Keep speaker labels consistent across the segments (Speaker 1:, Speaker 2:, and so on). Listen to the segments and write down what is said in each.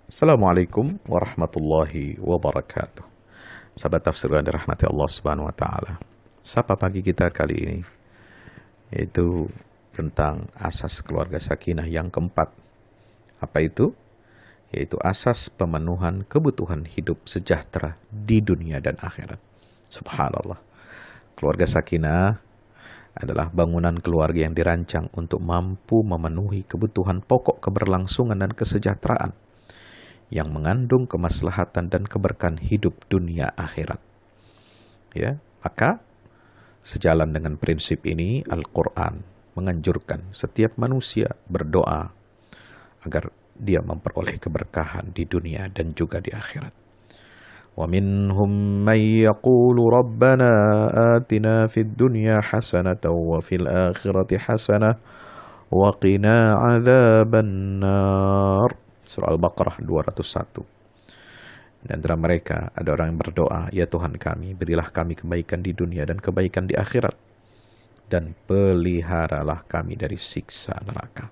Speaker 1: Assalamualaikum warahmatullahi wabarakatuh. Sahabat tafsir yang dirahmati Allah Subhanahu wa taala. Sapa pagi kita kali ini yaitu tentang asas keluarga sakinah yang keempat. Apa itu? Yaitu asas pemenuhan kebutuhan hidup sejahtera di dunia dan akhirat. Subhanallah. Keluarga sakinah adalah bangunan keluarga yang dirancang untuk mampu memenuhi kebutuhan pokok keberlangsungan dan kesejahteraan yang mengandung kemaslahatan dan keberkahan hidup dunia akhirat. Ya, maka sejalan dengan prinsip ini Al-Qur'an menganjurkan setiap manusia berdoa agar dia memperoleh keberkahan di dunia dan juga di akhirat. Wa minhum may yaqulu rabbana atina fid dunya hasanatan wa fil akhirati hasanah wa qina adzaban nar. Surah Al-Baqarah 201. Di antara mereka ada orang yang berdoa, ya Tuhan kami, berilah kami kebaikan di dunia dan kebaikan di akhirat, dan peliharalah kami dari siksa neraka.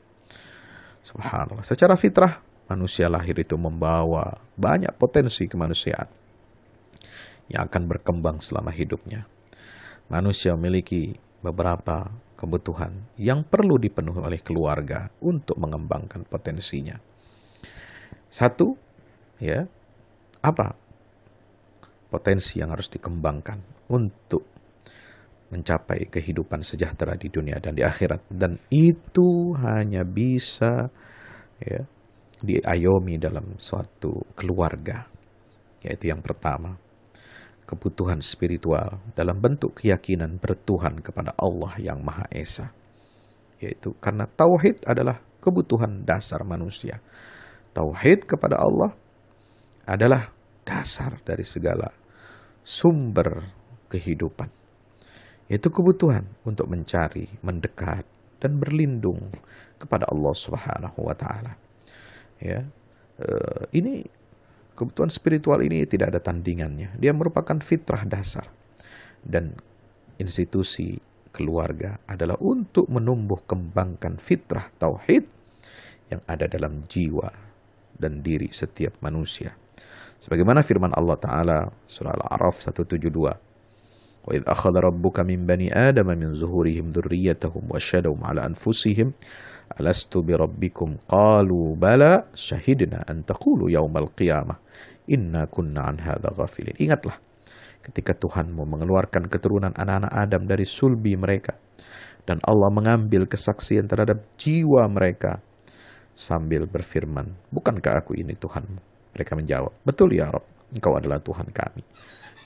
Speaker 1: Subhanallah. Secara fitrah, manusia lahir itu membawa banyak potensi kemanusiaan yang akan berkembang selama hidupnya. Manusia memiliki beberapa kebutuhan yang perlu dipenuhi oleh keluarga untuk mengembangkan potensinya. Satu, ya, apa potensi yang harus dikembangkan untuk mencapai kehidupan sejahtera di dunia dan di akhirat, dan itu hanya bisa ya diayomi dalam suatu keluarga. Yaitu yang pertama, kebutuhan spiritual dalam bentuk keyakinan bertuhan kepada Allah yang Maha Esa. Yaitu karena tauhid adalah kebutuhan dasar manusia. Tauhid kepada Allah adalah dasar dari segala sumber kehidupan. Yaitu kebutuhan untuk mencari, mendekat, dan berlindung kepada Allah Subhanahu wa taala. Ya. Ini kebutuhan spiritual ini tidak ada tandingannya. Dia merupakan fitrah dasar. Dan institusi keluarga adalah untuk menumbuh kembangkan fitrah tauhid yang ada dalam jiwa dan diri setiap manusia. Sebagaimana firman Allah Ta'ala surah Al-A'raf 172. Wa idh akhadha rabbuka min bani adama min zuhurihim dzurriyyatahum wa syadahum ala anfusihim alastu bi rabbikum qalu bala syahidna an taqulu yaumal qiyamah inna kunna an hadza ghafilin. Ingatlah ketika Tuhanmu mengeluarkan keturunan anak-anak Adam dari sulbi mereka dan Allah mengambil kesaksian terhadap jiwa mereka sambil berfirman, bukankah aku ini Tuhanmu? Mereka menjawab, betul ya Rabb, Engkau adalah Tuhan kami.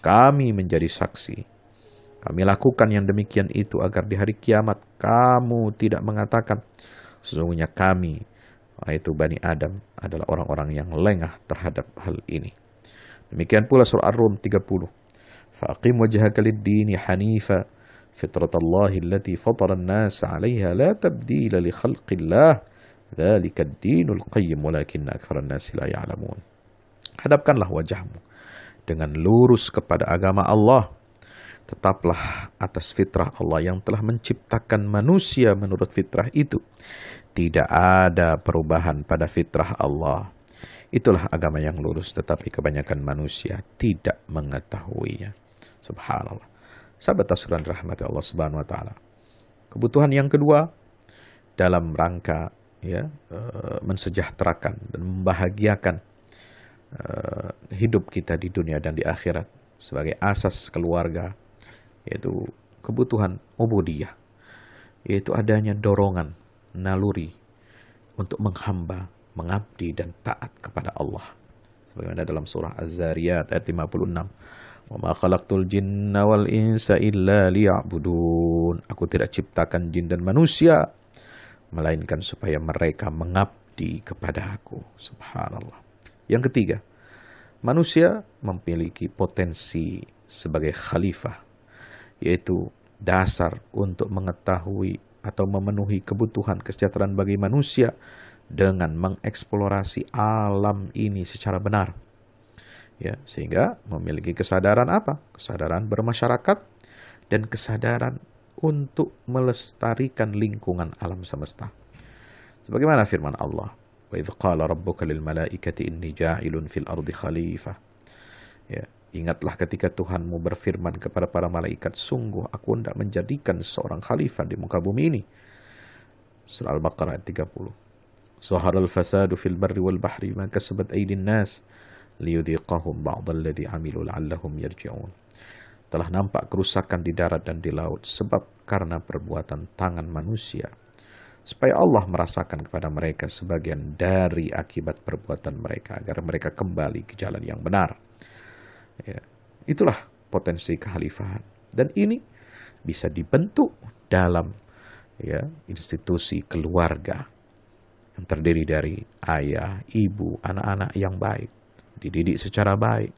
Speaker 1: Kami menjadi saksi. Kami lakukan yang demikian itu agar di hari kiamat kamu tidak mengatakan, sesungguhnya kami, yaitu Bani Adam, adalah orang-orang yang lengah terhadap hal ini. Demikian pula surah Ar-Rum 30. Faqim wajhaka lid-dini hanifa fitratallahi allati fatara an-nasa 'alaiha la tabdila li khalqillah. Dzalika ad-dinul qayyim walakinna aktsaran nasi la ya'lamun. Hadapkanlah wajahmu dengan lurus kepada agama Allah. Tetaplah atas fitrah Allah yang telah menciptakan manusia menurut fitrah itu. Tidak ada perubahan pada fitrah Allah. Itulah agama yang lurus, tetapi kebanyakan manusia tidak mengetahuinya. Subhanallah. Sahabat tafsiran rahmati Allah Subhanahu wa taala. Kebutuhan yang kedua dalam rangka mensejahterakan dan membahagiakan hidup kita di dunia dan di akhirat sebagai asas keluarga, yaitu kebutuhan ubudiyah, yaitu adanya dorongan naluri untuk menghamba, mengabdi dan taat kepada Allah. Sebagaimana dalam surah Az-Zariyat ayat 56. Wa ma khalaqtul jinna wal insa illa liya'budun. Aku tidak ciptakan jin dan manusia melainkan supaya mereka mengabdi kepada aku. Subhanallah. Yang ketiga, manusia memiliki potensi sebagai khalifah, yaitu dasar untuk mengetahui atau memenuhi kebutuhan kesejahteraan bagi manusia dengan mengeksplorasi alam ini secara benar. Ya, sehingga memiliki kesadaran apa? Kesadaran bermasyarakat dan kesadaran untuk melestarikan lingkungan alam semesta. Sebagaimana firman Allah, Wa idh qala rabbuka lil malaikati inni ja'ilun fil ardi khalifah. Ya, ingatlah ketika Tuhanmu berfirman kepada para malaikat, sungguh aku hendak menjadikan seorang khalifah di muka bumi ini. Surah Al-Baqarah ayat 30. Zaharal fasadu fil barri wal bahri ma kasabat aydin nas liyudhiqahum ba'dalladzi 'amilu la'allahum yarji'un. Telah nampak kerusakan di darat dan di laut sebab karena perbuatan tangan manusia, supaya Allah merasakan kepada mereka sebagian dari akibat perbuatan mereka, agar mereka kembali ke jalan yang benar. Ya, itulah potensi kekhalifahan. Dan ini bisa dibentuk dalam institusi keluarga yang terdiri dari ayah, ibu, anak-anak yang baik, dididik secara baik,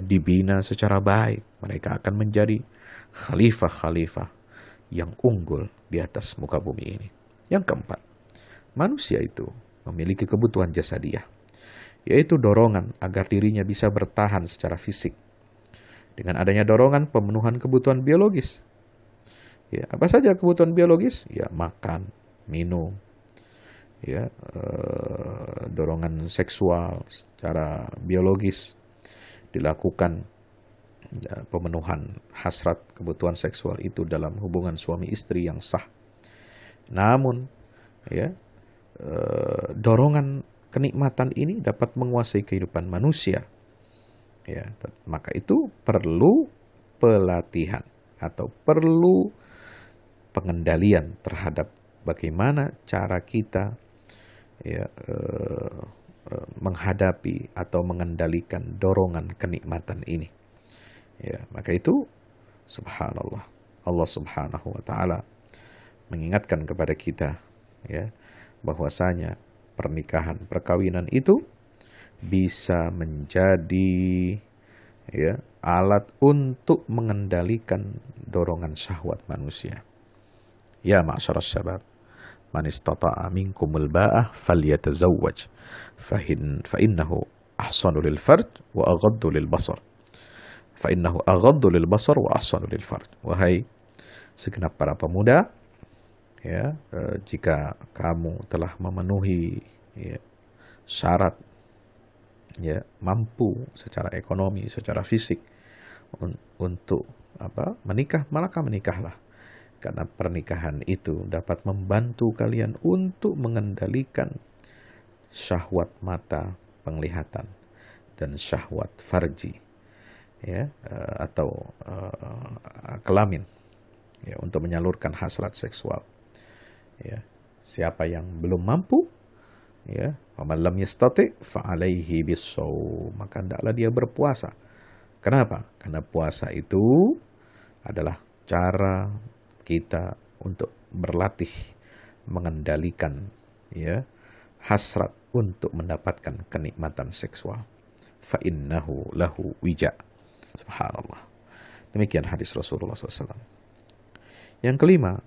Speaker 1: dibina secara baik. Mereka akan menjadi khalifah-khalifah yang unggul di atas muka bumi ini. Yang keempat, manusia itu memiliki kebutuhan jasadiah, yaitu dorongan agar dirinya bisa bertahan secara fisik. Dengan adanya dorongan pemenuhan kebutuhan biologis. Ya, apa saja kebutuhan biologis? Ya, makan, minum, dorongan seksual secara biologis dilakukan. Pemenuhan hasrat kebutuhan seksual itu dalam hubungan suami istri yang sah. Namun, dorongan kenikmatan ini dapat menguasai kehidupan manusia. Ya, maka itu perlu pelatihan atau perlu pengendalian terhadap bagaimana cara kita menghadapi atau mengendalikan dorongan kenikmatan ini. Ya, maka itu subhanallah, Allah Subhanahu wa taala mengingatkan kepada kita bahwasanya pernikahan, perkawinan itu bisa menjadi alat untuk mengendalikan dorongan syahwat manusia. Ya ma'syaras syabab, man istata'a minkumul ba'ah falyatazawwaj fa innahu ahsanu lil farj wa aghaddu lil basar. Fa'innahu aghaddu lil basar wa ahsanu lil farj. Wahai segenap para pemuda, jika kamu telah memenuhi syarat mampu secara ekonomi, secara fisik untuk menikah, maka menikahlah. Karena pernikahan itu dapat membantu kalian untuk mengendalikan syahwat mata penglihatan dan syahwat farji. Atau kelamin, untuk menyalurkan hasrat seksual. Siapa yang belum mampu, faman lam yastati' fa'alaihi bis-shaum, maka hendaklah dia berpuasa. Kenapa? Karena puasa itu adalah cara kita untuk berlatih mengendalikan hasrat untuk mendapatkan kenikmatan seksual. Fa innahu lahu wija. Subhanallah. Demikian hadis Rasulullah SAW. Yang kelima,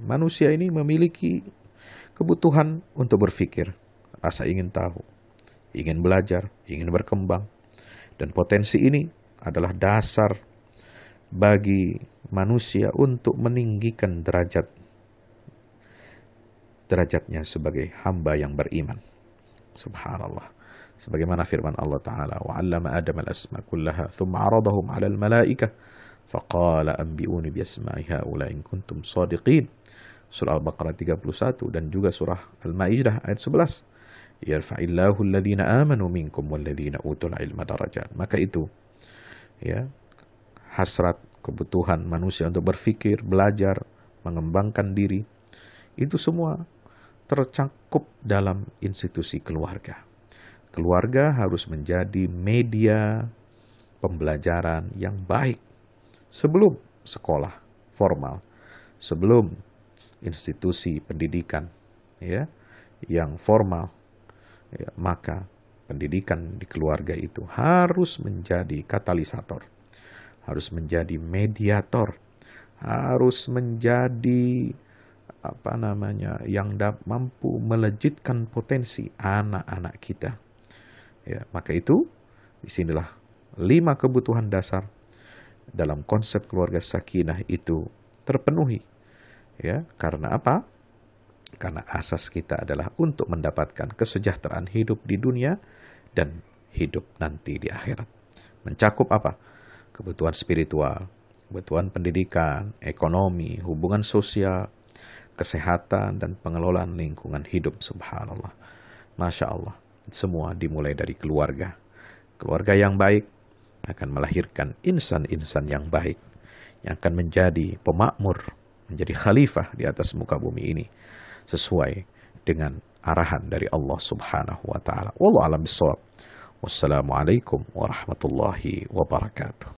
Speaker 1: manusia ini memiliki kebutuhan untuk berpikir, rasa ingin tahu, ingin belajar, ingin berkembang. Dan potensi ini adalah dasar bagi manusia untuk meninggikan derajatnya sebagai hamba yang beriman. Subhanallah. Sebagaimana firman Allah Ta'ala, وَعَلَّمَ آدَمَ الْأَسْمَاءَ كُلَّهَا ثُمَّ عَرَضَهُمْ عَلَى الْمَلَائِكَةِ فَقَالَ أَنْبِئُونِي بِأَسْمَاءِ هَؤُلَاءِ إِنْ كُنْتُمْ صَادِقِينَ. Surah Al-Baqarah 31 dan juga surah Al-Ma'idah ayat 11. يَرْفَعِ الَّذِينَ آمَنُوا مِنْكُمْ وَالَّذِينَ أُوتُوا الْعِلْمَ دَرَجَاتٍ. Maka itu, hasrat kebutuhan manusia untuk berpikir, belajar, mengembangkan diri, itu semua tercakup dalam institusi keluarga. Keluarga harus menjadi media pembelajaran yang baik sebelum sekolah formal, sebelum institusi pendidikan yang formal. Maka pendidikan di keluarga itu harus menjadi katalisator, harus menjadi mediator, harus menjadi yang mampu melejitkan potensi anak-anak kita. Maka itu disinilah 5 kebutuhan dasar dalam konsep keluarga sakinah itu terpenuhi. Karena apa? Karena asas kita adalah untuk mendapatkan kesejahteraan hidup di dunia dan hidup nanti di akhirat. Mencakup apa? Kebutuhan spiritual, kebutuhan pendidikan, ekonomi, hubungan sosial, kesehatan, dan pengelolaan lingkungan hidup. Subhanallah. Masya Allah. Semua dimulai dari keluarga. Keluarga yang baik akan melahirkan insan-insan yang baik, yang akan menjadi pemakmur, menjadi khalifah di atas muka bumi ini, sesuai dengan arahan dari Allah Subhanahu wa taala. Wallahu a'lam bishawab. Wassalamualaikum warahmatullahi wabarakatuh.